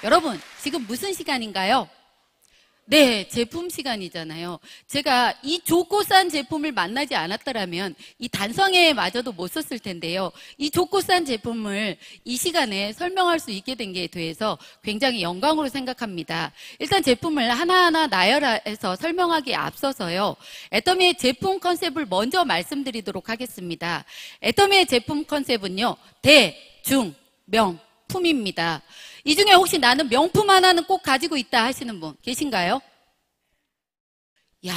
여러분, 지금 무슨 시간인가요? 네, 제품 시간이잖아요. 제가 이 좋고 싼 제품을 만나지 않았더라면 이 단성에마저도 못 썼을 텐데요. 이 좋고 싼 제품을 이 시간에 설명할 수 있게 된 게 대해서 굉장히 영광으로 생각합니다. 일단 제품을 하나하나 나열해서 설명하기에 앞서서요. 애터미의 제품 컨셉을 먼저 말씀드리도록 하겠습니다. 애터미의 제품 컨셉은요. 대, 중, 명, 품입니다. 이 중에 혹시 나는 명품 하나는 꼭 가지고 있다 하시는 분 계신가요? 야,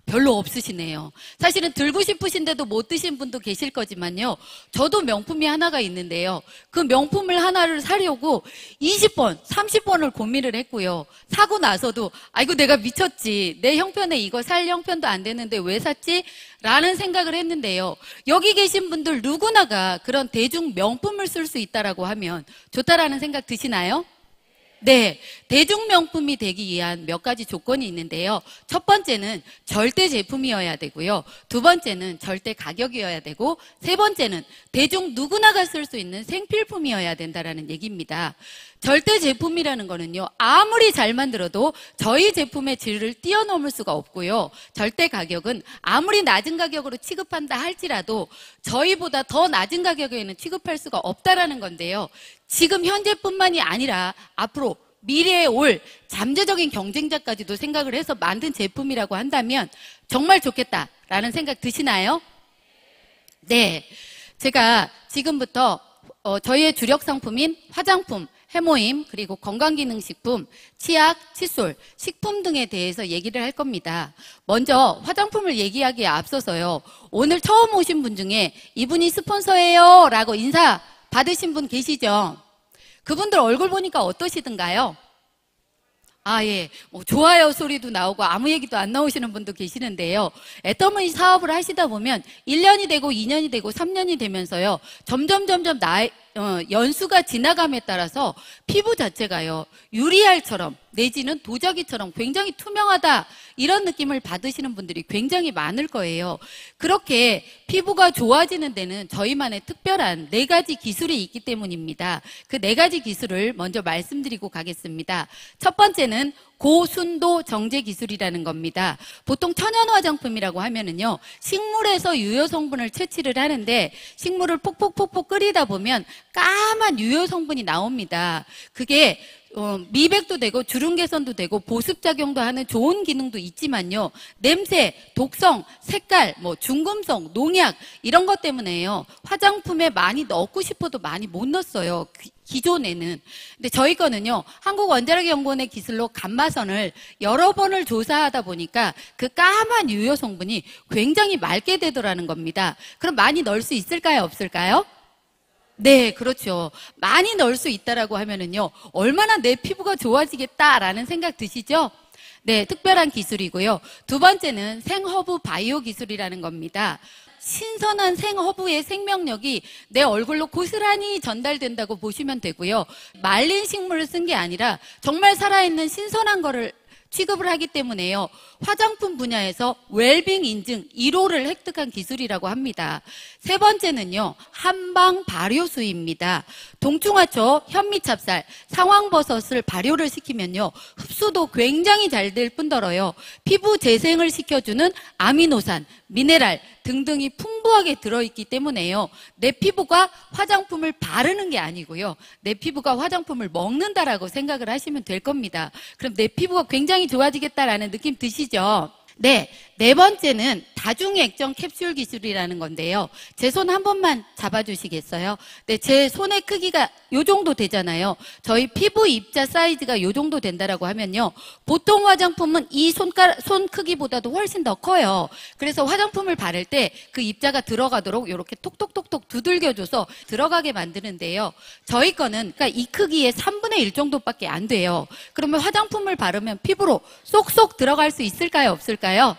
별로 없으시네요. 사실은 들고 싶으신데도 못 드신 분도 계실 거지만요. 저도 명품이 하나가 있는데요. 그 명품을 하나를 사려고 20번, 30번을 고민을 했고요. 사고 나서도 아이고 내가 미쳤지. 내 형편에 이거 살 형편도 안 되는데 왜 샀지? 라는 생각을 했는데요. 여기 계신 분들 누구나가 그런 대중 명품을 쓸 수 있다라고 하면 좋다라는 생각 드시나요? 네, 대중명품이 되기 위한 몇 가지 조건이 있는데요. 첫 번째는 절대 제품이어야 되고요. 두 번째는 절대 가격이어야 되고, 세 번째는 대중 누구나가 쓸 수 있는 생필품이어야 된다는 얘기입니다. 절대 제품이라는 거는요, 아무리 잘 만들어도 저희 제품의 질을 뛰어넘을 수가 없고요. 절대 가격은 아무리 낮은 가격으로 취급한다 할지라도 저희보다 더 낮은 가격에는 취급할 수가 없다라는 건데요. 지금 현재뿐만이 아니라 앞으로 미래에 올 잠재적인 경쟁자까지도 생각을 해서 만든 제품이라고 한다면 정말 좋겠다라는 생각 드시나요? 네, 제가 지금부터 저희의 주력 상품인 화장품, 해모임, 그리고 건강기능식품, 치약, 칫솔, 식품 등에 대해서 얘기를 할 겁니다. 먼저 화장품을 얘기하기에 앞서서요. 오늘 처음 오신 분 중에 이분이 스폰서예요 라고 인사 받으신 분 계시죠? 그분들 얼굴 보니까 어떠시던가요? 아, 예. 좋아요 소리도 나오고 아무 얘기도 안 나오시는 분도 계시는데요. 애터미 사업을 하시다 보면 1년이 되고 2년이 되고 3년이 되면서요. 점점 연수가 지나감에 따라서 피부 자체가요. 유리알처럼 내지는 도자기처럼 굉장히 투명하다 이런 느낌을 받으시는 분들이 굉장히 많을 거예요. 그렇게 피부가 좋아지는 데는 저희만의 특별한 4가지 기술이 있기 때문입니다. 그 4가지 기술을 먼저 말씀드리고 가겠습니다. 첫 번째는 고순도 정제 기술이라는 겁니다. 보통 천연 화장품이라고 하면은요, 식물에서 유효 성분을 채취를 하는데 식물을 폭폭폭폭 끓이다 보면 까만 유효 성분이 나옵니다. 그게 미백도 되고 주름 개선도 되고 보습 작용도 하는 좋은 기능도 있지만요. 냄새, 독성, 색깔, 중금속, 농약 이런 것 때문에요. 화장품에 많이 넣고 싶어도 많이 못 넣었어요. 기존에는. 근데 저희 거는요. 한국원자력연구원의 기술로 감마선을 여러 번을 조사하다 보니까 그 까만 유효 성분이 굉장히 맑게 되더라는 겁니다. 그럼 많이 넣을 수 있을까요? 없을까요? 네, 그렇죠. 많이 넣을 수 있다라고 하면은요, 얼마나 내 피부가 좋아지겠다라는 생각 드시죠? 네, 특별한 기술이고요. 두 번째는 생허브 바이오 기술이라는 겁니다. 신선한 생허브의 생명력이 내 얼굴로 고스란히 전달된다고 보시면 되고요. 말린 식물을 쓴 게 아니라 정말 살아있는 신선한 거를 취급을 하기 때문에요. 화장품 분야에서 웰빙 인증 1호를 획득한 기술이라고 합니다. 세 번째는요. 한방 발효수입니다. 동충하초, 현미찹쌀, 상황버섯을 발효를 시키면요. 흡수도 굉장히 잘 될 뿐더러요. 피부 재생을 시켜주는 아미노산, 미네랄 등등이 풍부하게 들어있기 때문에요. 내 피부가 화장품을 바르는 게 아니고요. 내 피부가 화장품을 먹는다라고 생각을 하시면 될 겁니다. 그럼 내 피부가 굉장히 좋아지겠다라는 느낌 드시죠? 네, 네 번째는 다중액정 캡슐 기술이라는 건데요. 제 손 한 번만 잡아주시겠어요? 네, 제 손의 크기가 요 정도 되잖아요. 저희 피부 입자 사이즈가 요 정도 된다라고 하면요. 보통 화장품은 이 손 크기보다도 훨씬 더 커요. 그래서 화장품을 바를 때 그 입자가 들어가도록 이렇게 톡톡톡톡 두들겨줘서 들어가게 만드는데요. 저희 거는 그러니까 이 크기의 3분의 1 정도밖에 안 돼요. 그러면 화장품을 바르면 피부로 쏙쏙 들어갈 수 있을까요? 없을까요?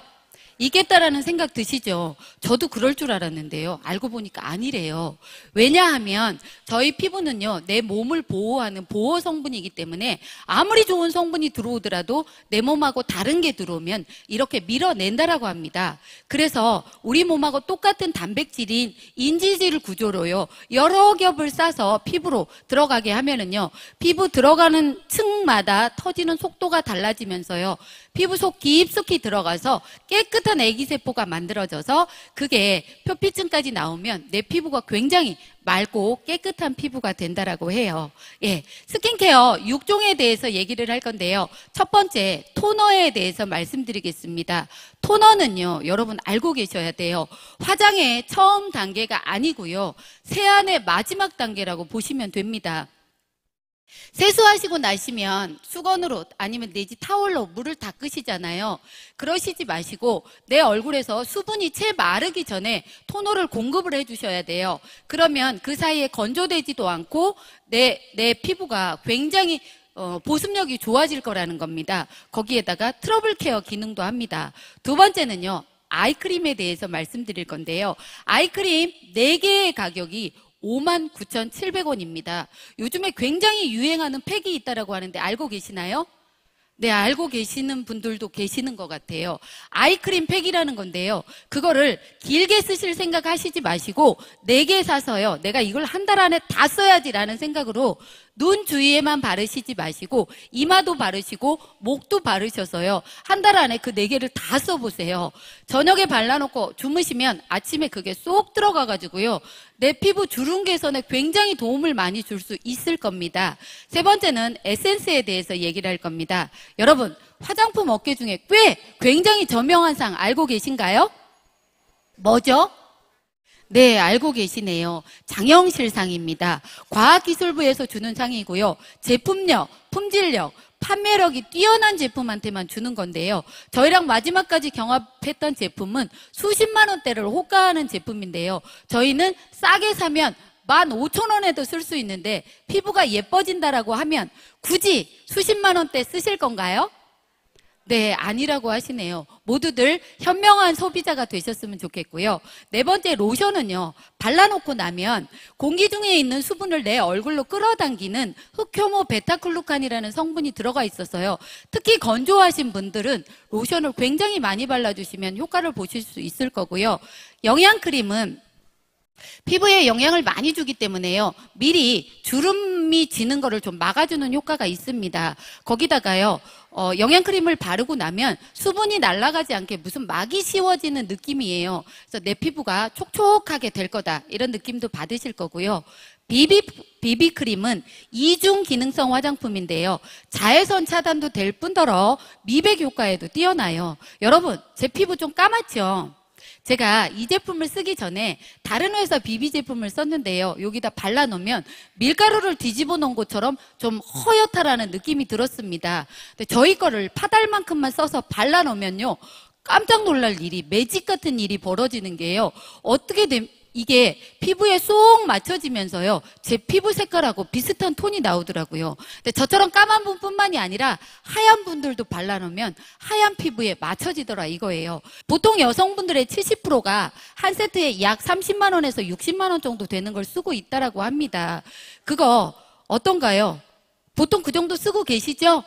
있겠다라는 생각 드시죠? 저도 그럴 줄 알았는데요. 알고 보니까 아니래요. 왜냐하면 저희 피부는요, 내 몸을 보호하는 보호 성분이기 때문에 아무리 좋은 성분이 들어오더라도 내 몸하고 다른 게 들어오면 이렇게 밀어낸다라고 합니다. 그래서 우리 몸하고 똑같은 단백질인 인지질 구조로요, 여러 겹을 싸서 피부로 들어가게 하면은요, 피부 들어가는 층마다 터지는 속도가 달라지면서요, 피부 속 깊숙이 들어가서 깨끗한 애기세포가 만들어져서 그게 표피층까지 나오면 내 피부가 굉장히 맑고 깨끗한 피부가 된다라고 해요. 예, 스킨케어 6종에 대해서 얘기를 할 건데요. 첫 번째, 토너에 대해서 말씀드리겠습니다. 토너는요, 여러분 알고 계셔야 돼요. 화장의 처음 단계가 아니고요, 세안의 마지막 단계라고 보시면 됩니다. 세수하시고 나시면 수건으로 아니면 내지 타월로 물을 닦으시잖아요. 그러시지 마시고 내 얼굴에서 수분이 채 마르기 전에 토너를 공급을 해주셔야 돼요. 그러면 그 사이에 건조되지도 않고 내 피부가 굉장히 보습력이 좋아질 거라는 겁니다. 거기에다가 트러블 케어 기능도 합니다. 두 번째는요, 아이크림에 대해서 말씀드릴 건데요. 아이크림 4개의 가격이 59,700원입니다. 요즘에 굉장히 유행하는 팩이 있다고 하는데 알고 계시나요? 네, 알고 계시는 분들도 계시는 것 같아요. 아이크림 팩이라는 건데요. 그거를 길게 쓰실 생각 하시지 마시고 4개 사서요, 내가 이걸 한 달 안에 다 써야지라는 생각으로 눈 주위에만 바르시지 마시고 이마도 바르시고 목도 바르셔서요, 한 달 안에 그 4개를 다 써보세요. 저녁에 발라놓고 주무시면 아침에 그게 쏙 들어가가지고요, 내 피부 주름 개선에 굉장히 도움을 많이 줄 수 있을 겁니다. 세 번째는 에센스에 대해서 얘기를 할 겁니다. 여러분, 화장품 업계 중에 굉장히 저명한 상 알고 계신가요? 뭐죠? 네, 알고 계시네요. 장영실상입니다. 과학기술부에서 주는 상이고요. 제품력, 품질력, 판매력이 뛰어난 제품한테만 주는 건데요. 저희랑 마지막까지 경합했던 제품은 수십만 원대를 호가하는 제품인데요. 저희는 싸게 사면 15,000원에도 쓸 수 있는데 피부가 예뻐진다라고 하면 굳이 수십만 원대 쓰실 건가요? 네, 아니라고 하시네요. 모두들 현명한 소비자가 되셨으면 좋겠고요. 네 번째, 로션은요, 발라놓고 나면 공기 중에 있는 수분을 내 얼굴로 끌어당기는 흑효모 베타글루칸이라는 성분이 들어가 있어서요, 특히 건조하신 분들은 로션을 굉장히 많이 발라주시면 효과를 보실 수 있을 거고요. 영양크림은 피부에 영향을 많이 주기 때문에요, 미리 주름이 지는 거를 좀 막아주는 효과가 있습니다. 거기다가요, 영양크림을 바르고 나면 수분이 날아가지 않게 무슨 막이 씌워지는 느낌이에요. 그래서 내 피부가 촉촉하게 될 거다, 이런 느낌도 받으실 거고요. 비비크림은 이중 기능성 화장품인데요, 자외선 차단도 될 뿐더러 미백 효과에도 뛰어나요. 여러분, 제 피부 좀 까맣죠? 제가 이 제품을 쓰기 전에 다른 회사 비비 제품을 썼는데요, 여기다 발라놓으면 밀가루를 뒤집어 놓은 것처럼 좀 허옇다라는 느낌이 들었습니다. 근데 저희 거를 파달만큼만 써서 발라놓으면요, 깜짝 놀랄 일이, 매직 같은 일이 벌어지는 게요, 이게 피부에 쏙 맞춰지면서요, 제 피부 색깔하고 비슷한 톤이 나오더라고요. 근데 저처럼 까만 분뿐만이 아니라 하얀 분들도 발라놓으면 하얀 피부에 맞춰지더라 이거예요. 보통 여성분들의 70%가 한 세트에 약 30만 원에서 60만 원 정도 되는 걸 쓰고 있다라고 합니다. 그거 어떤가요? 보통 그 정도 쓰고 계시죠?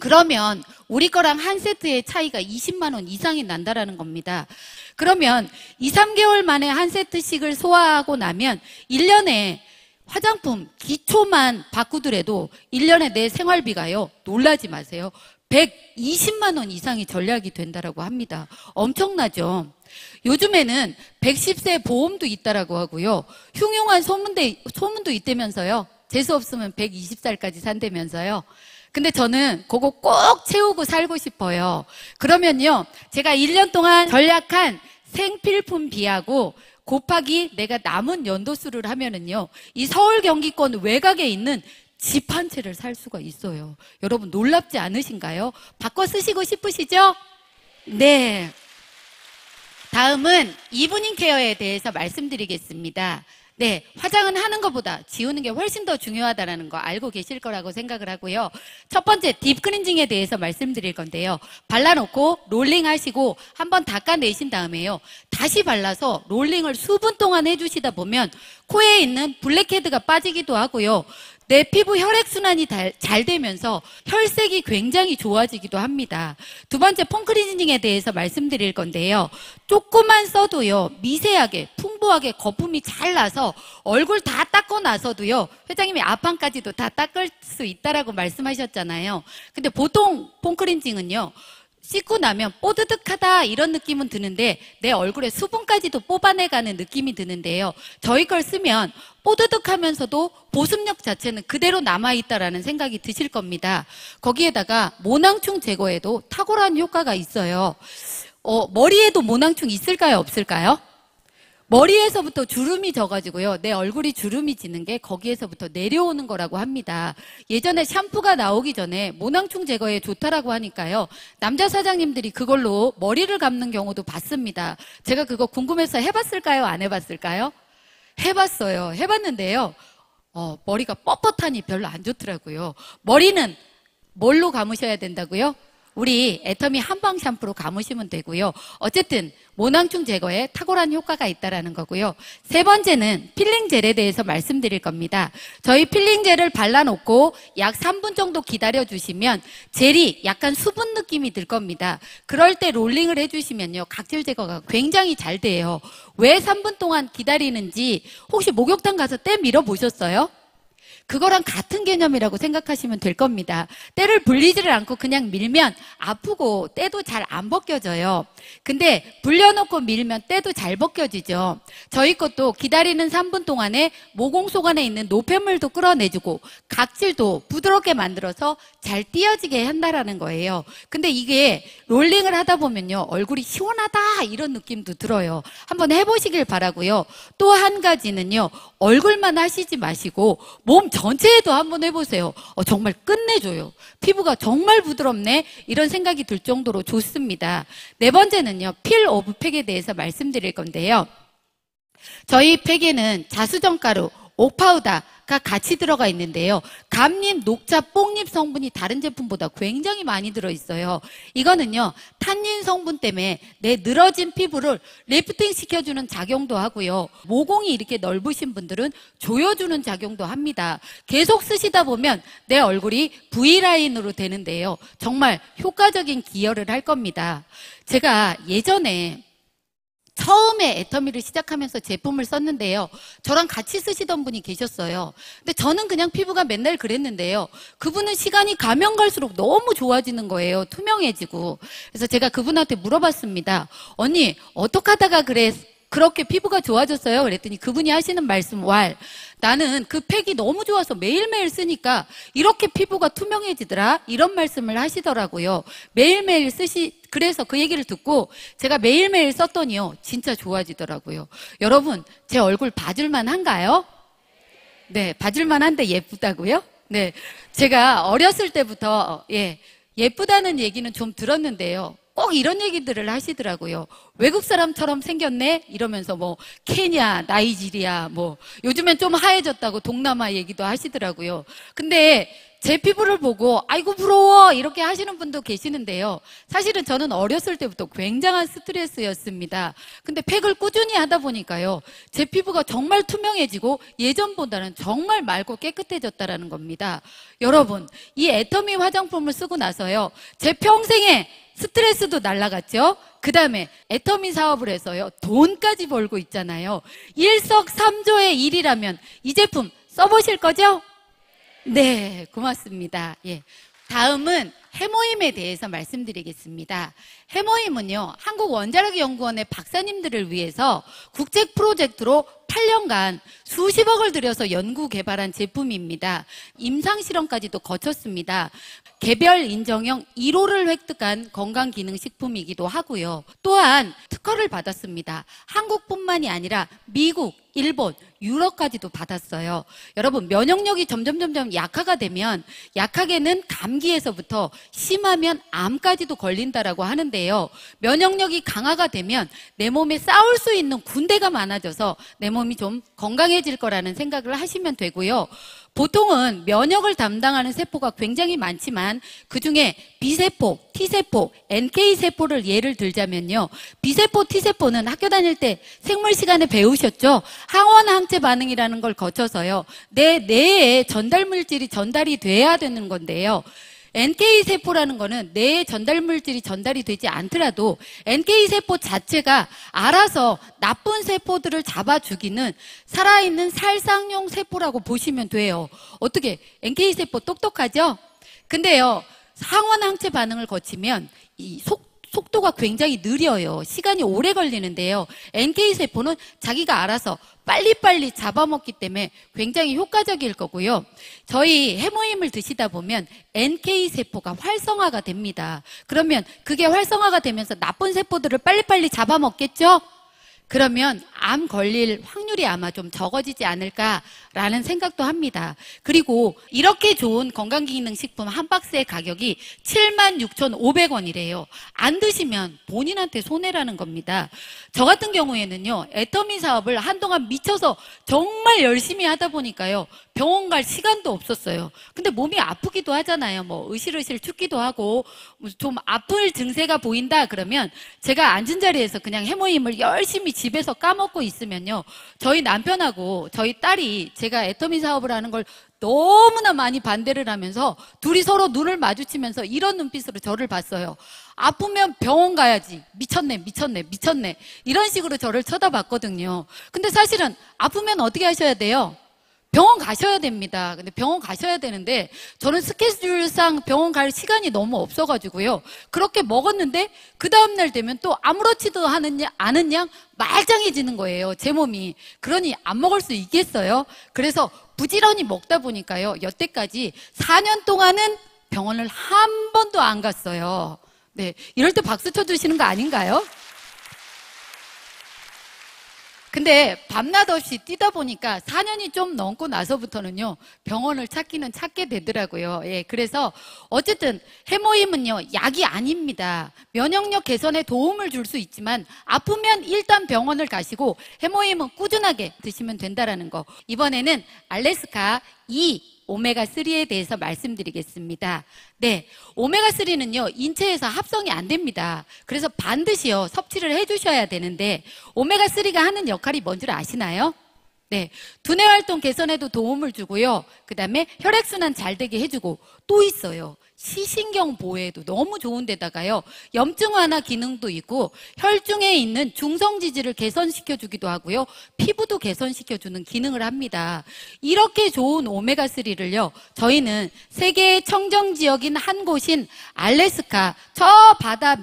그러면 우리 거랑 한 세트의 차이가 20만 원 이상이 난다라는 겁니다. 그러면 2, 3개월 만에 한 세트씩을 소화하고 나면 1년에 화장품 기초만 바꾸더라도 1년에 내 생활비가요, 놀라지 마세요, 120만 원 이상이 절약이 된다라고 합니다. 엄청나죠? 요즘에는 110세 보험도 있다라고 하고요, 흉흉한 소문도 있다면서요. 재수 없으면 120살까지 산다면서요. 근데 저는 그거 꼭 채우고 살고 싶어요. 그러면요, 제가 1년 동안 절약한 생필품비하고 곱하기 내가 남은 연도수를 하면은요, 이 서울 경기권 외곽에 있는 집 한 채를 살 수가 있어요. 여러분 놀랍지 않으신가요? 바꿔 쓰시고 싶으시죠? 네. 다음은 이브닝 케어에 대해서 말씀드리겠습니다. 네, 화장은 하는 것보다 지우는 게 훨씬 더 중요하다는 거 알고 계실 거라고 생각을 하고요. 첫 번째 딥클렌징에 대해서 말씀드릴 건데요. 발라놓고 롤링 하시고 한번 닦아내신 다음에요. 다시 발라서 롤링을 수분 동안 해주시다 보면 코에 있는 블랙헤드가 빠지기도 하고요. 내 피부 혈액순환이 잘 되면서 혈색이 굉장히 좋아지기도 합니다. 두 번째 폼클렌징에 대해서 말씀드릴 건데요. 조금만 써도요. 미세하게 풍부하게 거품이 잘 나서 얼굴 다 닦고 나서도요. 회장님이 앞판까지도 다 닦을 수 있다라고 말씀하셨잖아요. 근데 보통 폼클렌징은요. 씻고 나면 뽀드득하다 이런 느낌은 드는데 내 얼굴에 수분까지도 뽑아내가는 느낌이 드는데요. 저희 걸 쓰면 뽀드득하면서도 보습력 자체는 그대로 남아있다라는 생각이 드실 겁니다. 거기에다가 모낭충 제거에도 탁월한 효과가 있어요. 머리에도 모낭충 있을까요? 없을까요? 머리에서부터 주름이 져가지고요. 내 얼굴이 주름이 지는 게 거기에서부터 내려오는 거라고 합니다. 예전에 샴푸가 나오기 전에 모낭충 제거에 좋다라고 하니까요. 남자 사장님들이 그걸로 머리를 감는 경우도 봤습니다. 제가 그거 궁금해서 해봤을까요? 안 해봤을까요? 해봤어요. 해봤는데요. 머리가 뻣뻣하니 별로 안 좋더라고요. 머리는 뭘로 감으셔야 된다고요? 우리 애터미 한방 샴푸로 감으시면 되고요. 어쨌든 모낭충 제거에 탁월한 효과가 있다라는 거고요. 세 번째는 필링 젤에 대해서 말씀드릴 겁니다. 저희 필링 젤을 발라놓고 약 3분 정도 기다려주시면 젤이 약간 수분 느낌이 들 겁니다. 그럴 때 롤링을 해주시면요. 각질 제거가 굉장히 잘 돼요. 왜 3분 동안 기다리는지 혹시 목욕탕 가서 때 밀어보셨어요? 그거랑 같은 개념이라고 생각하시면 될 겁니다. 때를 불리지를 않고 그냥 밀면 아프고 때도 잘 안 벗겨져요. 근데 불려놓고 밀면 때도 잘 벗겨지죠. 저희 것도 기다리는 3분 동안에 모공속 안에 있는 노폐물도 끌어내주고 각질도 부드럽게 만들어서 잘 띄어지게 한다라는 거예요. 근데 이게 롤링을 하다 보면요. 얼굴이 시원하다 이런 느낌도 들어요. 한번 해보시길 바라고요. 또 한 가지는요. 얼굴만 하시지 마시고 몸 전체에도 한번 해보세요. 정말 끝내줘요. 피부가 정말 부드럽네 이런 생각이 들 정도로 좋습니다. 네 번째는요. 필 오브 팩에 대해서 말씀드릴 건데요. 저희 팩에는 자수정가루, 옥파우더가 같이 들어가 있는데요. 감잎, 녹차, 뽕잎 성분이 다른 제품보다 굉장히 많이 들어있어요. 이거는요. 탄닌 성분 때문에 내 늘어진 피부를 리프팅 시켜주는 작용도 하고요. 모공이 이렇게 넓으신 분들은 조여주는 작용도 합니다. 계속 쓰시다 보면 내 얼굴이 V라인으로 되는데요. 정말 효과적인 기여를 할 겁니다. 제가 예전에 처음에 애터미를 시작하면서 제품을 썼는데요. 저랑 같이 쓰시던 분이 계셨어요. 근데 저는 그냥 피부가 맨날 그랬는데요. 그분은 시간이 가면 갈수록 너무 좋아지는 거예요. 투명해지고. 그래서 제가 그분한테 물어봤습니다. 언니, 어떻게 하다가 그렇게 피부가 좋아졌어요? 그랬더니 그분이 하시는 말씀, 나는 그 팩이 너무 좋아서 매일매일 쓰니까 이렇게 피부가 투명해지더라? 이런 말씀을 하시더라고요. 매일매일 그래서 그 얘기를 듣고 제가 매일매일 썼더니요. 진짜 좋아지더라고요. 여러분, 제 얼굴 봐줄만 한가요? 네, 봐줄만 한데 예쁘다고요? 네. 제가 어렸을 때부터, 예쁘다는 얘기는 좀 들었는데요. 꼭 이런 얘기들을 하시더라고요. 외국 사람처럼 생겼네? 이러면서 케냐, 나이지리아, 요즘엔 좀 하얘졌다고 동남아 얘기도 하시더라고요. 근데 제 피부를 보고 아이고 부러워 이렇게 하시는 분도 계시는데요. 사실은 저는 어렸을 때부터 굉장한 스트레스였습니다. 근데 팩을 꾸준히 하다 보니까요. 제 피부가 정말 투명해지고 예전보다는 정말 맑고 깨끗해졌다라는 겁니다. 여러분, 이 애터미 화장품을 쓰고 나서요. 제 평생에 스트레스도 날라갔죠. 그 다음에 애터미 사업을 해서요. 돈까지 벌고 있잖아요. 일석삼조의 일이라면 이 제품 써보실 거죠? 네, 고맙습니다. 다음은 해모임에 대해서 말씀드리겠습니다. 해모임은요, 한국원자력연구원의 박사님들을 위해서 국제 프로젝트로 8년간 수십억을 들여서 연구 개발한 제품입니다. 임상실험까지도 거쳤습니다. 개별 인정형 1호를 획득한 건강기능식품이기도 하고요. 또한 특허를 받았습니다. 한국뿐만이 아니라 미국, 일본, 유럽까지도 받았어요. 여러분, 면역력이 점점 약화가 되면 약하게는 감기에서부터 심하면 암까지도 걸린다라고 하는데요. 면역력이 강화가 되면 내 몸에 싸울 수 있는 군대가 많아져서 내 몸이 좀 건강해질 거라는 생각을 하시면 되고요. 보통은 면역을 담당하는 세포가 굉장히 많지만 그중에 B세포, T세포, NK세포를 예를 들자면요. B세포, T세포는 학교 다닐 때 생물 시간에 배우셨죠? 항원 항체 반응이라는 걸 거쳐서요. 내 뇌에 전달 물질이 전달이 돼야 되는 건데요. NK세포라는 거는 뇌에 전달 물질이 전달이 되지 않더라도 NK세포 자체가 알아서 나쁜 세포들을 잡아 죽이는 살아있는 살상용 세포라고 보시면 돼요. 어떻게? NK세포 똑똑하죠? 근데요, 항원 항체 반응을 거치면 이 속도가 굉장히 느려요. 시간이 오래 걸리는데요. NK세포는 자기가 알아서 빨리빨리 잡아먹기 때문에 굉장히 효과적일 거고요. 저희 해모임을 드시다 보면 NK세포가 활성화가 됩니다. 그러면 그게 활성화가 되면서 나쁜 세포들을 빨리빨리 잡아먹겠죠? 그러면 암 걸릴 확률이 아마 좀 적어지지 않을까라는 생각도 합니다. 그리고 이렇게 좋은 건강기능식품 한 박스의 가격이 76,500원이래요. 안 드시면 본인한테 손해라는 겁니다. 저 같은 경우에는요, 애터미 사업을 한동안 미쳐서 정말 열심히 하다 보니까요, 병원 갈 시간도 없었어요. 근데 몸이 아프기도 하잖아요. 뭐 으실으실 춥기도 하고 좀 아플 증세가 보인다 그러면 제가 앉은 자리에서 그냥 해모임을 열심히 집에서 까먹고 있으면요, 저희 남편하고 저희 딸이 제가 애터미 사업을 하는 걸 너무나 많이 반대를 하면서 둘이 서로 눈을 마주치면서 이런 눈빛으로 저를 봤어요. 아프면 병원 가야지. 미쳤네. 이런 식으로 저를 쳐다봤거든요. 근데 사실은 아프면 어떻게 하셔야 돼요? 병원 가셔야 됩니다. 근데 병원 가셔야 되는데 저는 스케줄상 병원 갈 시간이 너무 없어가지고요. 그렇게 먹었는데 그 다음날 되면 또 아무렇지도 않은 양 말짱해지는 거예요. 제 몸이. 그러니 안 먹을 수 있겠어요? 그래서 부지런히 먹다 보니까요. 여태까지 4년 동안은 병원을 한 번도 안 갔어요. 네, 이럴 때 박수 쳐주시는 거 아닌가요? 근데 밤낮 없이 뛰다 보니까 4년이 좀 넘고 나서부터는요, 병원을 찾기는 찾게 되더라고요. 예, 그래서 어쨌든 해모임은요, 약이 아닙니다. 면역력 개선에 도움을 줄 수 있지만 아프면 일단 병원을 가시고 해모임은 꾸준하게 드시면 된다라는 거. 이번에는 알래스카 2 오메가3에 대해서 말씀드리겠습니다. 네, 오메가3는요, 인체에서 합성이 안 됩니다. 그래서 반드시요, 섭취를 해주셔야 되는데, 오메가3가 하는 역할이 뭔지 아시나요? 네, 두뇌 활동 개선에도 도움을 주고요. 그 다음에 혈액순환 잘 되게 해주고, 또 있어요. 시신경 보호에도 너무 좋은데다가요, 염증 완화 기능도 있고 혈중에 있는 중성지질을 개선시켜주기도 하고요, 피부도 개선시켜주는 기능을 합니다. 이렇게 좋은 오메가3를요, 저희는 세계의 청정지역인 한 곳인 알래스카 저 바다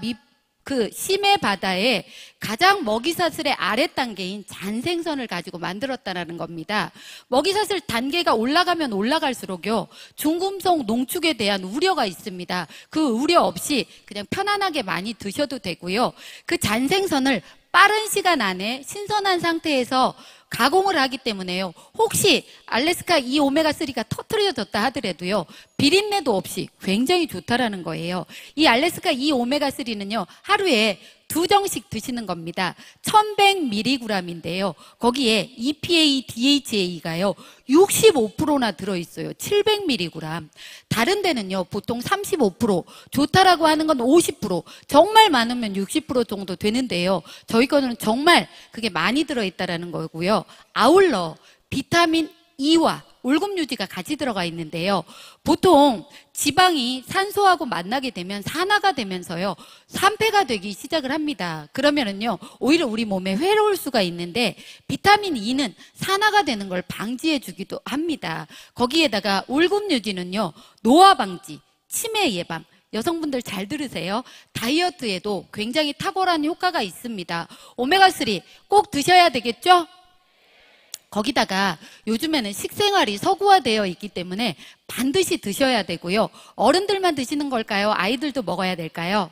심해 바다에 가장 먹이사슬의 아랫단계인 잔생선을 가지고 만들었다는 겁니다. 먹이사슬 단계가 올라가면 올라갈수록요, 중금속 농축에 대한 우려가 있습니다. 그 우려 없이 그냥 편안하게 많이 드셔도 되고요. 그 잔생선을 빠른 시간 안에 신선한 상태에서 가공을 하기 때문에요, 혹시 알래스카 이 오메가3가 터트려졌다 하더라도요, 비린내도 없이 굉장히 좋다라는 거예요. 이 알래스카 이 오메가3는요, 하루에 2정씩 드시는 겁니다. 1100mg인데요. 거기에 EPA, DHA가요, 65%나 들어있어요. 700mg. 다른 데는요, 보통 35%, 좋다라고 하는 건 50%, 정말 많으면 60% 정도 되는데요. 저희 거는 정말 그게 많이 들어있다라는 거고요. 아울러 비타민 E와 올금 유지가 같이 들어가 있는데요. 보통 지방이 산소하고 만나게 되면 산화가 되면서요, 산패가 되기 시작을 합니다. 그러면은요, 오히려 우리 몸에 해로울 수가 있는데 비타민 E는 산화가 되는 걸 방지해 주기도 합니다. 거기에다가 올금 유지는요, 노화 방지, 치매 예방, 여성분들 잘 들으세요. 다이어트에도 굉장히 탁월한 효과가 있습니다. 오메가3 꼭 드셔야 되겠죠? 거기다가 요즘에는 식생활이 서구화되어 있기 때문에 반드시 드셔야 되고요. 어른들만 드시는 걸까요? 아이들도 먹어야 될까요?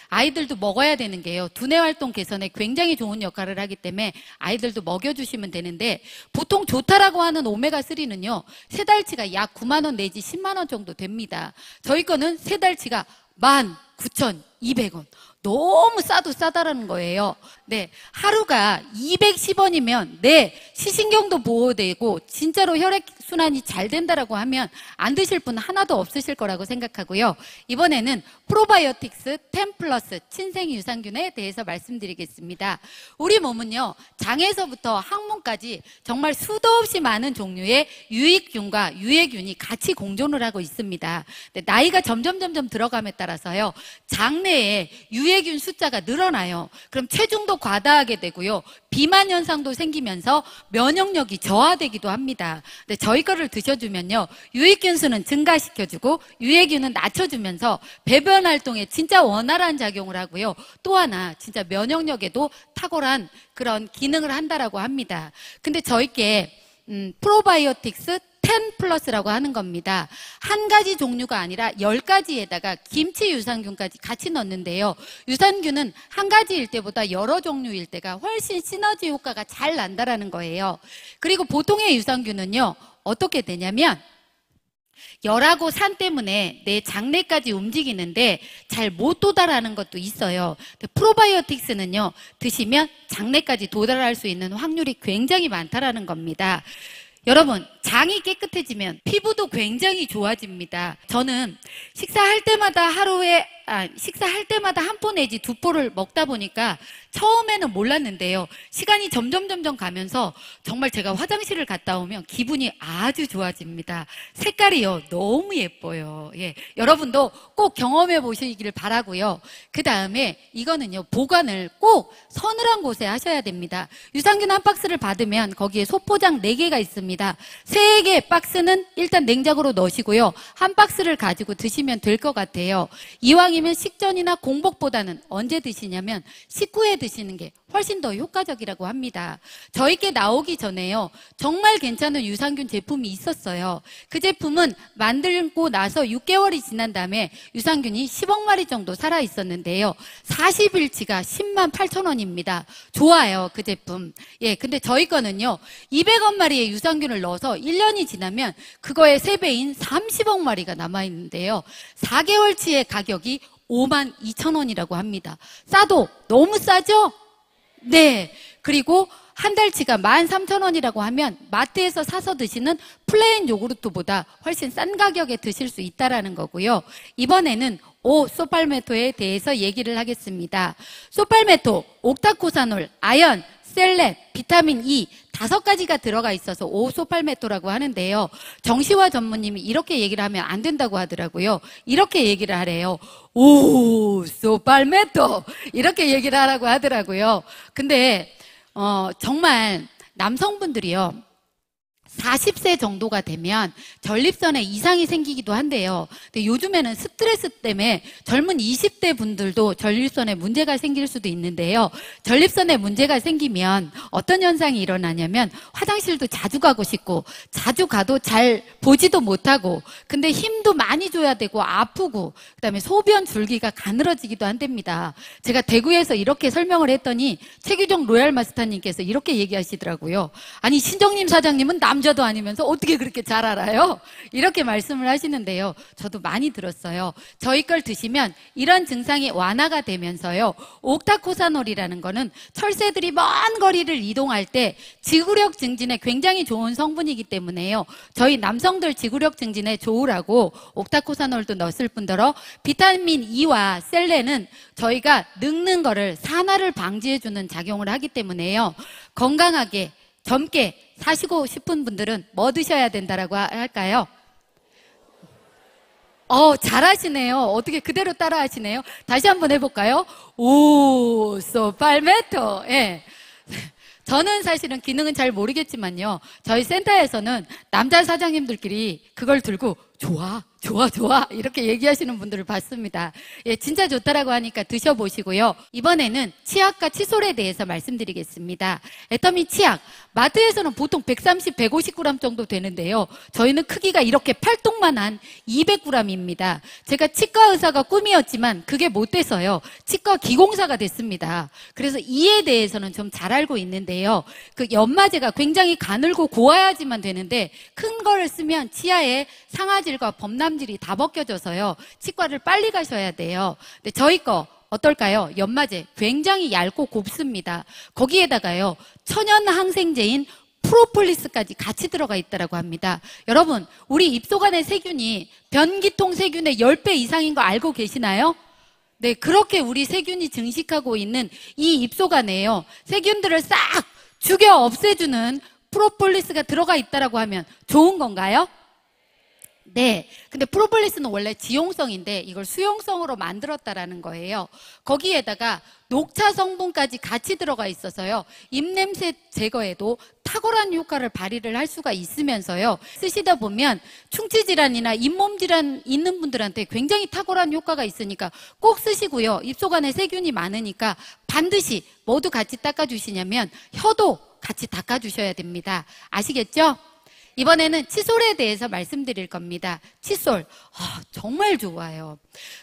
아이들도 먹어야 되는 게요. 두뇌 활동 개선에 굉장히 좋은 역할을 하기 때문에 아이들도 먹여주시면 되는데 보통 좋다라고 하는 오메가3는요. 세 달치가 약 9만 원 내지 10만 원 정도 됩니다. 저희 거는 세 달치가 19,200원. 너무 싸도 싸다라는 거예요. 네, 하루가 210원이면 네, 시신경도 보호되고 진짜로 혈액순환이 잘 된다라고 하면 안 드실 분 하나도 없으실 거라고 생각하고요. 이번에는 프로바이오틱스 10 플러스 친생 유산균에 대해서 말씀드리겠습니다. 우리 몸은요, 장에서부터 항문까지 정말 수도 없이 많은 종류의 유익균과 유해균이 같이 공존을 하고 있습니다. 나이가 점점 들어감에 따라서요, 장내에 유해균 숫자가 늘어나요. 그럼 체중도 과다하게 되고요. 비만 현상도 생기면서 면역력이 저하되기도 합니다. 근데 저희 거를 드셔주면요. 유익균 수는 증가시켜주고 유해균은 낮춰주면서 배변 활동에 진짜 원활한 작용을 하고요. 또 하나 진짜 면역력에도 탁월한 그런 기능을 한다라고 합니다. 근데 저희께 프로바이오틱스 10 플러스라고 하는 겁니다. 한 가지 종류가 아니라 10가지에다가 김치 유산균까지 같이 넣는데요. 유산균은 한 가지일 때보다 여러 종류일 때가 훨씬 시너지 효과가 잘 난다라는 거예요. 그리고 보통의 유산균은요. 어떻게 되냐면 열하고 산 때문에 내 장내까지 움직이는데 잘 못 도달하는 것도 있어요. 프로바이오틱스는요. 드시면 장내까지 도달할 수 있는 확률이 굉장히 많다라는 겁니다. 여러분, 장이 깨끗해지면 피부도 굉장히 좋아집니다. 저는 식사할 때마다 한 포 내지 두 포를 먹다 보니까 처음에는 몰랐는데요. 시간이 점점 가면서 정말 제가 화장실을 갔다 오면 기분이 아주 좋아집니다. 색깔이요, 너무 예뻐요. 예, 여러분도 꼭 경험해 보시기를 바라고요. 그 다음에 이거는요, 보관을 꼭 서늘한 곳에 하셔야 됩니다. 유산균 한 박스를 받으면 거기에 소포장 4개가 있습니다. 3개 박스는 일단 냉장고로 넣으시고요. 한 박스를 가지고 드시면 될 것 같아요. 이왕이면 식전이나 공복보다는 언제 드시냐면 식후에 드시는 게 훨씬 더 효과적이라고 합니다. 저희께 나오기 전에요. 정말 괜찮은 유산균 제품이 있었어요. 그 제품은 만들고 나서 6개월이 지난 다음에 유산균이 10억 마리 정도 살아 있었는데요. 40일치가 10만 8천 원입니다. 좋아요, 그 제품. 예, 근데 저희 거는요. 200억 마리의 유산균을 넣어서 1년이 지나면 그거의 3배인 30억 마리가 남아 있는데요. 4개월치의 가격이 5만 2천 원이라고 합니다. 싸도 너무 싸죠? 네. 그리고 한 달치가 13,000원이라고 하면 마트에서 사서 드시는 플레인 요구르트보다 훨씬 싼 가격에 드실 수 있다라는 거고요. 이번에는 소팔메토에 대해서 얘기를 하겠습니다. 소팔메토, 옥타코사놀, 아연, 셀렌, 비타민 E 5가지가 들어가 있어서 오소팔메토라고 하는데요. 정시화 전무님이 이렇게 얘기를 하면 안 된다고 하더라고요. 이렇게 얘기를 하래요. 오소팔메토 이렇게 얘기를 하라고 하더라고요. 근데 정말 남성분들이요. 40세 정도가 되면 전립선에 이상이 생기기도 한대요. 근데 요즘에는 스트레스 때문에 젊은 20대 분들도 전립선에 문제가 생길 수도 있는데요. 전립선에 문제가 생기면 어떤 현상이 일어나냐면 화장실도 자주 가고 싶고 자주 가도 잘 보지도 못하고 근데 힘도 많이 줘야 되고 아프고 그다음에 소변 줄기가 가늘어지기도 한답니다. 제가 대구에서 이렇게 설명을 했더니 최규정 로얄 마스터님께서 이렇게 얘기하시더라고요. 아니 신정림 사장님은 남자도 아니면서 어떻게 그렇게 잘 알아요? 이렇게 말씀을 하시는데요. 저도 많이 들었어요. 저희 걸 드시면 이런 증상이 완화가 되면서요. 옥타코사놀이라는 거는 철새들이 먼 거리를 이동할 때 지구력 증진에 굉장히 좋은 성분이기 때문에요. 저희 남성들 지구력 증진에 좋으라고 옥타코사놀도 넣었을 뿐더러 비타민 E와 셀렌은 저희가 늙는 거를 산화를 방지해주는 작용을 하기 때문에요. 건강하게 젊게 사시고 싶은 분들은 뭐 드셔야 된다라고 할까요? 잘하시네요. 어떻게 그대로 따라 하시네요. 다시 한번 해볼까요? 오소팔메토. 예. 저는 사실은 기능은 잘 모르겠지만요. 저희 센터에서는 남자 사장님들끼리 그걸 들고 좋아, 좋아, 좋아. 이렇게 얘기하시는 분들을 봤습니다. 예, 진짜 좋다라고 하니까 드셔보시고요. 이번에는 치약과 칫솔에 대해서 말씀드리겠습니다. 애터미 치약. 마트에서는 보통 130, 150g 정도 되는데요. 저희는 크기가 이렇게 팔뚝만한 200g입니다. 제가 치과 의사가 꿈이었지만 그게 못 돼서요. 치과 기공사가 됐습니다. 그래서 이에 대해서는 좀 잘 알고 있는데요. 그 연마제가 굉장히 가늘고 고와야지만 되는데 큰 거를 쓰면 치아에 상아질과 범람질이 다 벗겨져서요. 치과를 빨리 가셔야 돼요. 근데 저희 거 어떨까요? 연마제 굉장히 얇고 곱습니다. 거기에다가요. 천연 항생제인 프로폴리스까지 같이 들어가 있다고 합니다. 여러분, 우리 입속 안의 세균이 변기통 세균의 10배 이상인 거 알고 계시나요? 네, 그렇게 우리 세균이 증식하고 있는 이 입속 안에요. 세균들을 싹 죽여 없애주는 프로폴리스가 들어가 있다고 하면 좋은 건가요? 네. 근데 프로폴리스는 원래 지용성인데 이걸 수용성으로 만들었다라는 거예요. 거기에다가 녹차 성분까지 같이 들어가 있어서요. 입냄새 제거에도 탁월한 효과를 발휘를 할 수가 있으면서요. 쓰시다 보면 충치 질환이나 잇몸 질환 있는 분들한테 굉장히 탁월한 효과가 있으니까 꼭 쓰시고요. 입속 안에 세균이 많으니까 반드시 모두 같이 닦아주시냐면 혀도 같이 닦아주셔야 됩니다. 아시겠죠? 이번에는 칫솔에 대해서 말씀드릴 겁니다. 칫솔. 정말 좋아요.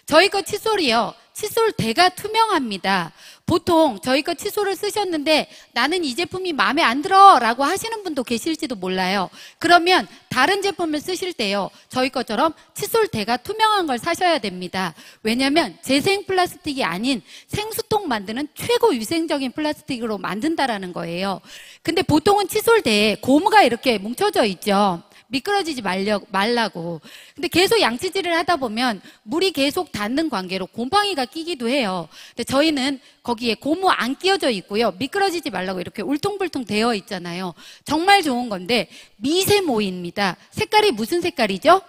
저희 거 칫솔이요. 칫솔 대가 투명합니다. 보통 저희 거 칫솔을 쓰셨는데 나는 이 제품이 마음에 안 들어 라고 하시는 분도 계실지도 몰라요. 그러면 다른 제품을 쓰실 때요. 저희 것처럼 칫솔 대가 투명한 걸 사셔야 됩니다. 왜냐하면 재생 플라스틱이 아닌 생수통 만드는 최고 위생적인 플라스틱으로 만든다라는 거예요. 근데 보통은 칫솔 대에 고무가 이렇게 뭉쳐져 있죠. 미끄러지지 말라고. 근데 계속 양치질을 하다 보면 물이 계속 닿는 관계로 곰팡이가 끼기도 해요. 근데 저희는 거기에 고무 안 끼워져 있고요. 미끄러지지 말라고 이렇게 울퉁불퉁 되어 있잖아요. 정말 좋은 건데 미세모입니다. 색깔이 무슨 색깔이죠?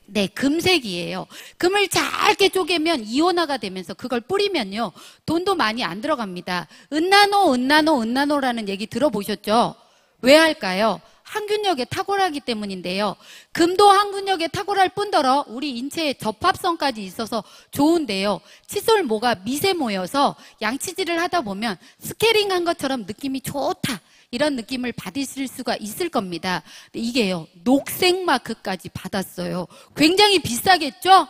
네, 금색이에요. 금을 잘게 쪼개면 이온화가 되면서 그걸 뿌리면요. 돈도 많이 안 들어갑니다. 은나노라는 얘기 들어보셨죠? 왜 할까요? 항균력에 탁월하기 때문인데요. 금도 항균력에 탁월할 뿐더러 우리 인체에 접합성까지 있어서 좋은데요. 칫솔모가 미세모여서 양치질을 하다 보면 스케링한 것처럼 느낌이 좋다. 이런 느낌을 받으실 수가 있을 겁니다. 근데 이게요. 녹색 마크까지 받았어요. 굉장히 비싸겠죠?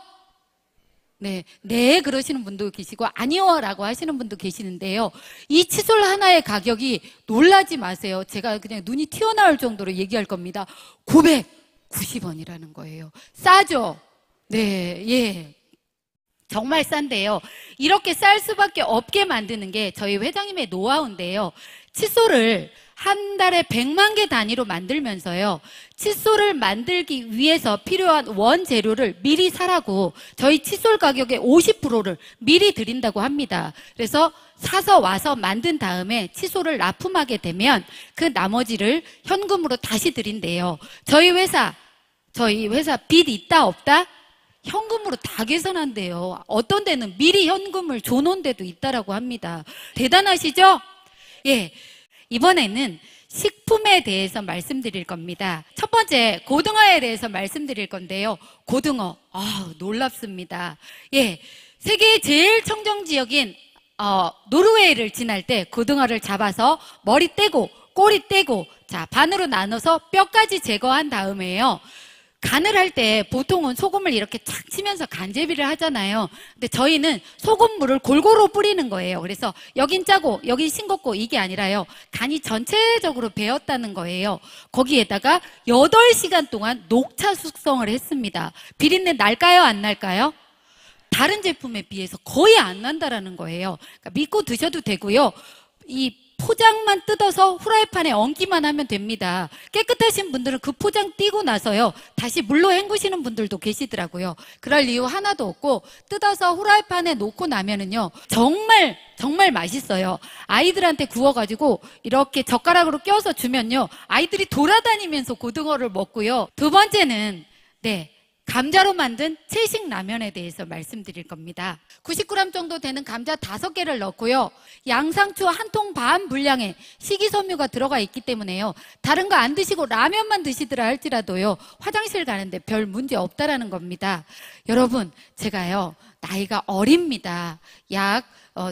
네, 그러시는 분도 계시고, 아니요, 라고 하시는 분도 계시는데요. 이 칫솔 하나의 가격이 놀라지 마세요. 제가 그냥 눈이 튀어나올 정도로 얘기할 겁니다. 990원이라는 거예요. 싸죠? 네, 예. 정말 싼데요. 이렇게 쌀 수밖에 없게 만드는 게 저희 회장님의 노하우인데요. 칫솔을 한 달에 100만 개 단위로 만들면서요. 칫솔을 만들기 위해서 필요한 원재료를 미리 사라고 저희 칫솔 가격의 50%를 미리 드린다고 합니다. 그래서 사서 와서 만든 다음에 칫솔을 납품하게 되면 그 나머지를 현금으로 다시 드린대요. 저희 회사 빚 있다 없다? 현금으로 다 계산한대요. 어떤 데는 미리 현금을 줘놓은 데도 있다라고 합니다. 대단하시죠? 예. 이번에는 식품에 대해서 말씀드릴 겁니다. 첫 번째, 고등어에 대해서 말씀드릴 건데요. 고등어, 놀랍습니다. 예, 세계의 제일 청정 지역인 노르웨이를 지날 때 고등어를 잡아서 머리 떼고 꼬리 떼고 자 반으로 나눠서 뼈까지 제거한 다음에요. 간을 할 때 보통은 소금을 이렇게 착 치면서 간제비를 하잖아요. 근데 저희는 소금물을 골고루 뿌리는 거예요. 그래서 여긴 짜고 여긴 싱겁고 이게 아니라요. 간이 전체적으로 배었다는 거예요. 거기에다가 8시간 동안 녹차 숙성을 했습니다. 비린내 날까요? 안 날까요? 다른 제품에 비해서 거의 안 난다라는 거예요. 그러니까 믿고 드셔도 되고요. 이 포장만 뜯어서 후라이팬에 얹기만 하면 됩니다. 깨끗하신 분들은 그 포장 띄고 나서요. 다시 물로 헹구시는 분들도 계시더라고요. 그럴 이유 하나도 없고 뜯어서 후라이팬에 놓고 나면은요. 정말 맛있어요. 아이들한테 구워가지고 이렇게 젓가락으로 껴서 주면요. 아이들이 돌아다니면서 고등어를 먹고요. 두 번째는 감자로 만든 채식 라면에 대해서 말씀드릴 겁니다. 90g 정도 되는 감자 5개를 넣고요. 양상추 1통 반 분량의 식이섬유가 들어가 있기 때문에요. 다른 거 안 드시고 라면만 드시더라 할지라도요. 화장실 가는데 별 문제 없다라는 겁니다. 여러분, 제가요. 나이가 어립니다.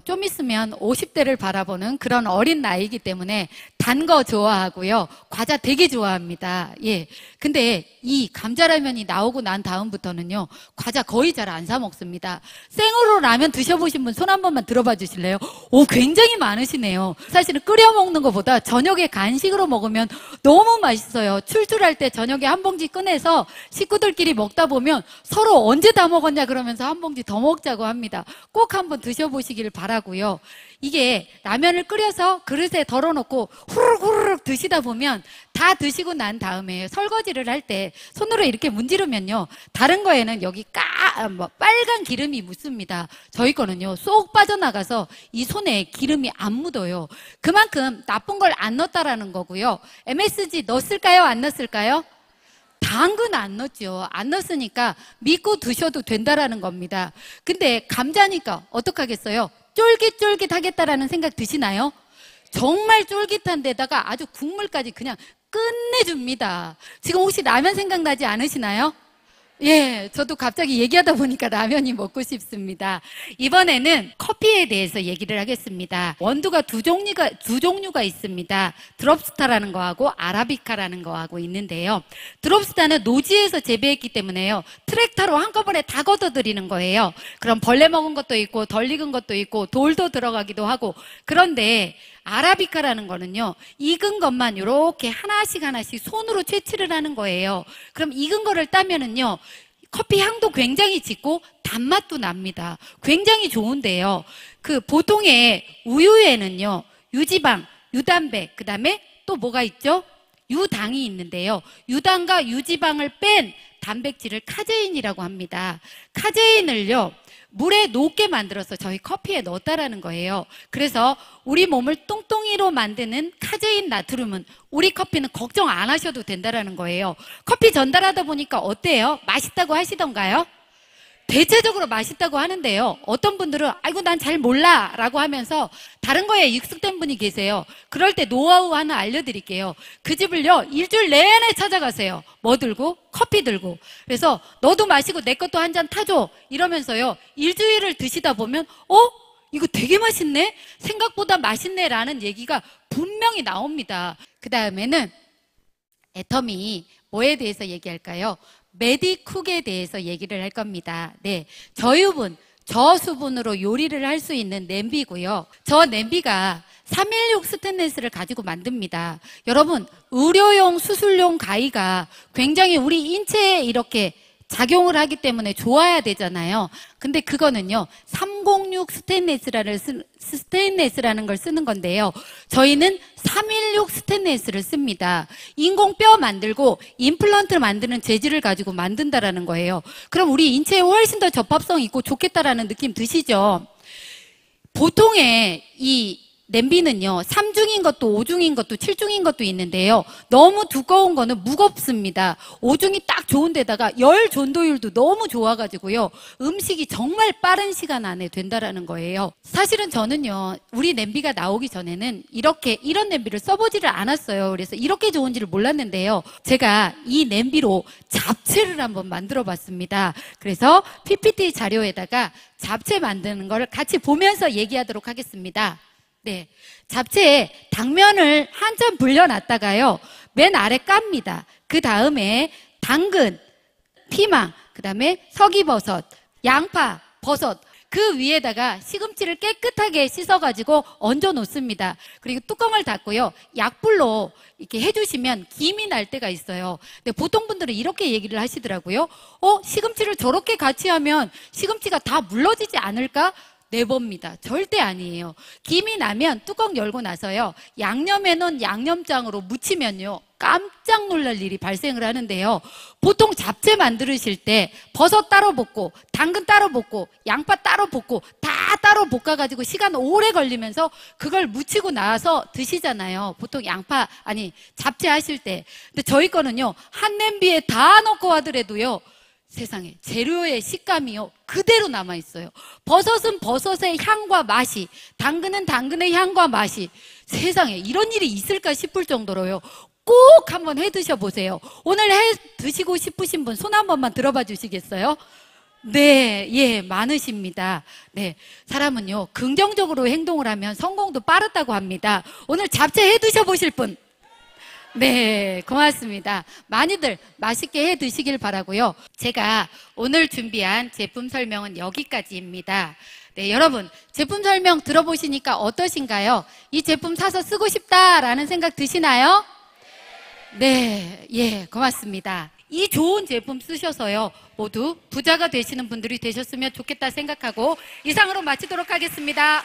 좀 있으면 50대를 바라보는 그런 어린 나이이기 때문에 단 거 좋아하고요. 과자 되게 좋아합니다. 예. 근데 이 감자라면이 나오고 난 다음부터는요. 과자 거의 잘 안 사 먹습니다. 생으로 라면 드셔보신 분 손 한 번만 들어봐 주실래요? 오, 굉장히 많으시네요. 사실은 끓여 먹는 것보다 저녁에 간식으로 먹으면 너무 맛있어요. 출출할 때 저녁에 한 봉지 꺼내서 식구들끼리 먹다 보면 서로 언제 다 먹었냐 그러면서 한 봉지 더 먹자고 합니다. 꼭 한번 드셔보시길 바라고요. 이게 라면을 끓여서 그릇에 덜어놓고 후루룩 드시다 보면 다 드시고 난 다음에 설거지를 할 때 손으로 이렇게 문지르면요. 다른 거에는 여기 빨간 기름이 묻습니다. 저희 거는요. 쏙 빠져나가서 이 손에 기름이 안 묻어요. 그만큼 나쁜 걸 안 넣었다라는 거고요. MSG 넣었을까요? 안 넣었을까요? 당근 안 넣었죠. 안 넣었으니까 믿고 드셔도 된다라는 겁니다. 근데 감자니까 어떡하겠어요? 쫄깃쫄깃하겠다라는 생각 드시나요? 정말 쫄깃한 데다가 아주 국물까지 그냥 끝내줍니다. 지금 혹시 라면 생각나지 않으시나요? 예, 저도 갑자기 얘기하다 보니까 라면이 먹고 싶습니다. 이번에는 커피에 대해서 얘기를 하겠습니다. 원두가 두 종류가 있습니다. 드롭스타라는 거하고 아라비카라는 거하고 있는데요. 드롭스타는 노지에서 재배했기 때문에요. 트랙터로 한꺼번에 다 걷어들이는 거예요. 그럼 벌레 먹은 것도 있고 덜 익은 것도 있고 돌도 들어가기도 하고. 그런데 아라비카라는 거는요, 익은 것만 이렇게 하나씩 손으로 채취를 하는 거예요. 그럼 익은 거를 따면은요, 커피 향도 굉장히 짙고 단맛도 납니다. 굉장히 좋은데요. 그 보통의 우유에는요, 유지방, 유단백, 그 다음에 또 뭐가 있죠? 유당이 있는데요. 유당과 유지방을 뺀 단백질을 카제인이라고 합니다. 카제인을요, 물에 녹게 만들어서 저희 커피에 넣었다라는 거예요. 그래서 우리 몸을 똥똥이로 만드는 카제인 나트륨은 우리 커피는 걱정 안 하셔도 된다라는 거예요. 커피 전달하다 보니까 어때요? 맛있다고 하시던가요? 대체적으로 맛있다고 하는데요. 어떤 분들은 아이고 난 잘 몰라 라고 하면서 다른 거에 익숙된 분이 계세요. 그럴 때 노하우 하나 알려드릴게요. 그 집을요, 일주일 내내 찾아가세요. 뭐 들고? 커피 들고. 그래서 너도 마시고 내 것도 한 잔 타줘 이러면서요, 일주일을 드시다 보면 이거 되게 맛있네? 생각보다 맛있네 라는 얘기가 분명히 나옵니다. 그 다음에는 애터미 뭐에 대해서 얘기할까요? 메디쿡에 대해서 얘기를 할 겁니다. 네, 저유분, 저수분으로 요리를 할 수 있는 냄비고요. 저 냄비가 316 스테인리스를 가지고 만듭니다. 여러분, 의료용 수술용 가위가 굉장히 우리 인체에 이렇게 작용을 하기 때문에 좋아야 되잖아요. 근데 그거는요, 306 스테인리스라는 걸 쓰는 건데요. 저희는 316 스테인리스를 씁니다. 인공뼈 만들고 임플란트 만드는 재질을 가지고 만든다라는 거예요. 그럼 우리 인체에 훨씬 더 접합성 있고 좋겠다라는 느낌 드시죠? 보통의 이 냄비는요, 3중인 것도 5중인 것도 7중인 것도 있는데요. 너무 두꺼운 거는 무겁습니다. 5중이 딱 좋은 데다가 열 전도율도 너무 좋아가지고요. 음식이 정말 빠른 시간 안에 된다라는 거예요. 사실은 저는요, 우리 냄비가 나오기 전에는 이런 냄비를 써보지를 않았어요. 그래서 이렇게 좋은지를 몰랐는데요. 제가 이 냄비로 잡채를 한번 만들어 봤습니다. 그래서 PPT 자료에다가 잡채 만드는 걸 같이 보면서 얘기하도록 하겠습니다. 네, 잡채에 당면을 한참 불려놨다가요, 맨 아래 깝니다. 그 다음에 당근, 피망, 그 다음에 서기버섯, 양파, 버섯, 그 위에다가 시금치를 깨끗하게 씻어가지고 얹어 놓습니다. 그리고 뚜껑을 닫고요, 약불로 이렇게 해주시면 김이 날 때가 있어요. 근데 보통 분들은 이렇게 얘기를 하시더라고요. 시금치를 저렇게 같이 하면 시금치가 다 물러지지 않을까? 내봅니다. 절대 아니에요. 김이 나면 뚜껑 열고 나서요, 양념해 놓은 양념장으로 무치면요, 깜짝 놀랄 일이 발생을 하는데요. 보통 잡채 만드실 때 버섯 따로 볶고 당근 따로 볶고 양파 따로 볶고 다 따로 볶아가지고 시간 오래 걸리면서 그걸 무치고 나서 드시잖아요. 보통 잡채 하실 때. 근데 저희 거는요, 한 냄비에 다 넣고 하더라도요, 세상에 재료의 식감이요 그대로 남아있어요. 버섯은 버섯의 향과 맛이, 당근은 당근의 향과 맛이, 세상에 이런 일이 있을까 싶을 정도로요. 꼭 한번 해 드셔보세요. 오늘 해 드시고 싶으신 분 손 한 번만 들어봐 주시겠어요? 네, 예, 많으십니다. 네, 사람은요 긍정적으로 행동을 하면 성공도 빠르다고 합니다. 오늘 잡채 해 드셔보실 분? 네, 고맙습니다. 많이들 맛있게 해 드시길 바라고요. 제가 오늘 준비한 제품 설명은 여기까지입니다. 네, 여러분 제품 설명 들어보시니까 어떠신가요? 이 제품 사서 쓰고 싶다라는 생각 드시나요? 네, 예, 고맙습니다. 이 좋은 제품 쓰셔서요 모두 부자가 되시는 분들이 되셨으면 좋겠다 생각하고 이상으로 마치도록 하겠습니다.